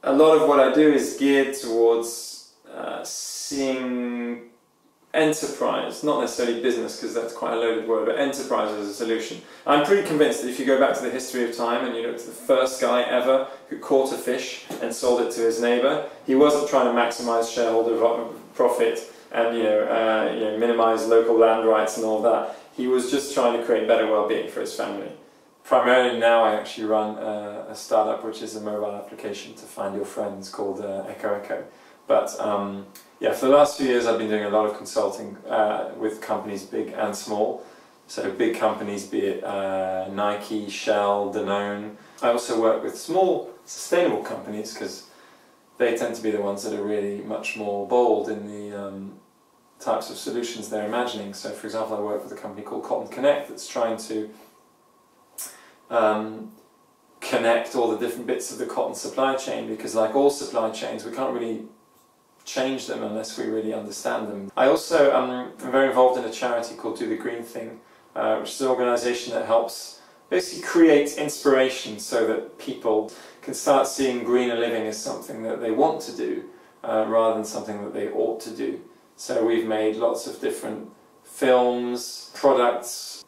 a lot of what I do is geared towards seeing enterprise, not necessarily business because that's quite a loaded word, but enterprise as a solution. I'm pretty convinced that if you go back to the history of time and you look at the first guy ever who caught a fish and sold it to his neighbour, he wasn't trying to maximise shareholder profit and minimise local land rights and all that. He was just trying to create better well-being for his family. Primarily now I actually run a startup which is a mobile application to find your friends called Echo. But yeah, for the last few years I've been doing a lot of consulting with companies big and small. So big companies, be it Nike, Shell, Danone. I also work with small sustainable companies because they tend to be the ones that are really much more bold in the types of solutions they're imagining. So for example, I work with a company called Cotton Connect that's trying to connect all the different bits of the cotton supply chain, because like all supply chains we can't really change them unless we really understand them. I also am very involved in a charity called Do the Green Thing, which is an organisation that helps basically create inspiration so that people can start seeing greener living as something that they want to do rather than something that they ought to do. So we've made lots of different films, products.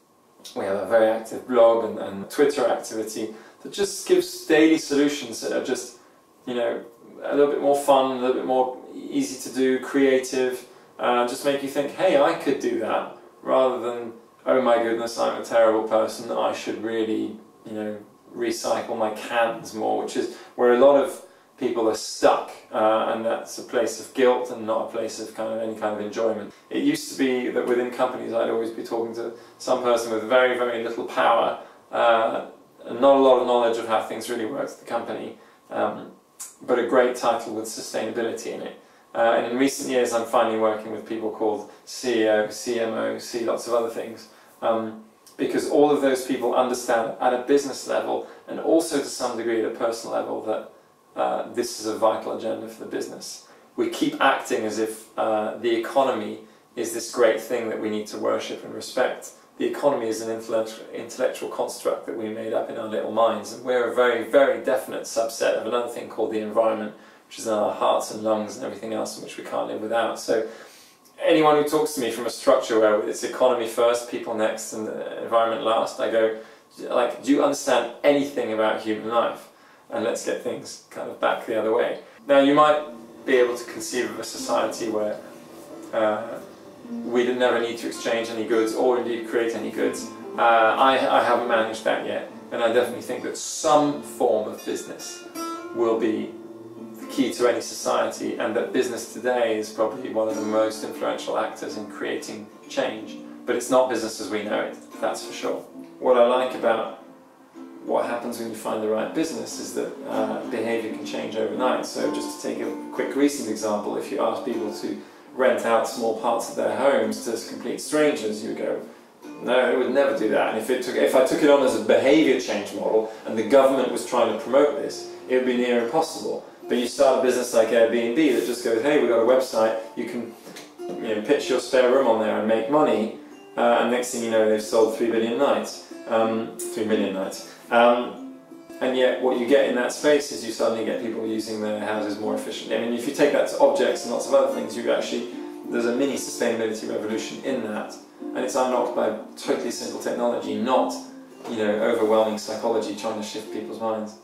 We have a very active blog and Twitter activity that just gives daily solutions that are just, you know, a little bit more fun, a little bit more easy to do, creative, just make you think, hey, I could do that, rather than, oh my goodness, I'm a terrible person, I should really, you know, recycle my cans more, which is where a lot of people are stuck, and that's a place of guilt and not a place of any kind of enjoyment. It used to be that within companies I'd always be talking to some person with very, very little power, and not a lot of knowledge of how things really work at the company, but a great title with sustainability in it. And in recent years I'm finally working with people called CEO, CMO, lots of other things, because all of those people understand at a business level and also to some degree at a personal level that this is a vital agenda for the business. We keep acting as if the economy is this great thing that we need to worship and respect. The economy is an intellectual construct that we made up in our little minds, and we're a very, very definite subset of another thing called the environment, which is in our hearts and lungs and everything else, in which we can't live without. So anyone who talks to me from a structure where it's economy first, people next, and the environment last, I go, like, do you understand anything about human life? And let's get things kind of back the other way. Now you might be able to conceive of a society where we never need to exchange any goods or indeed create any goods. I haven't managed that yet, and I definitely think that some form of business will be the key to any society, and that business today is probably one of the most influential actors in creating change. But it's not business as we know it, that's for sure. What I like about what happens when you find the right business is that behaviour can change overnight. So just to take a quick recent example, if you ask people to rent out small parts of their homes to complete strangers, you would go, no, it would never do that. And if I took it on as a behaviour change model and the government was trying to promote this, it would be near impossible. But you start a business like Airbnb that just goes, hey, we've got a website, you can pitch your spare room on there and make money, and next thing you know they've sold 3 billion nights, 3 million nights. And yet what you get in that space is you suddenly get people using their houses more efficiently. I mean, if you take that to objects and lots of other things, there's a mini sustainability revolution in that, and it's unlocked by totally simple technology, not, you know, overwhelming psychology trying to shift people's minds.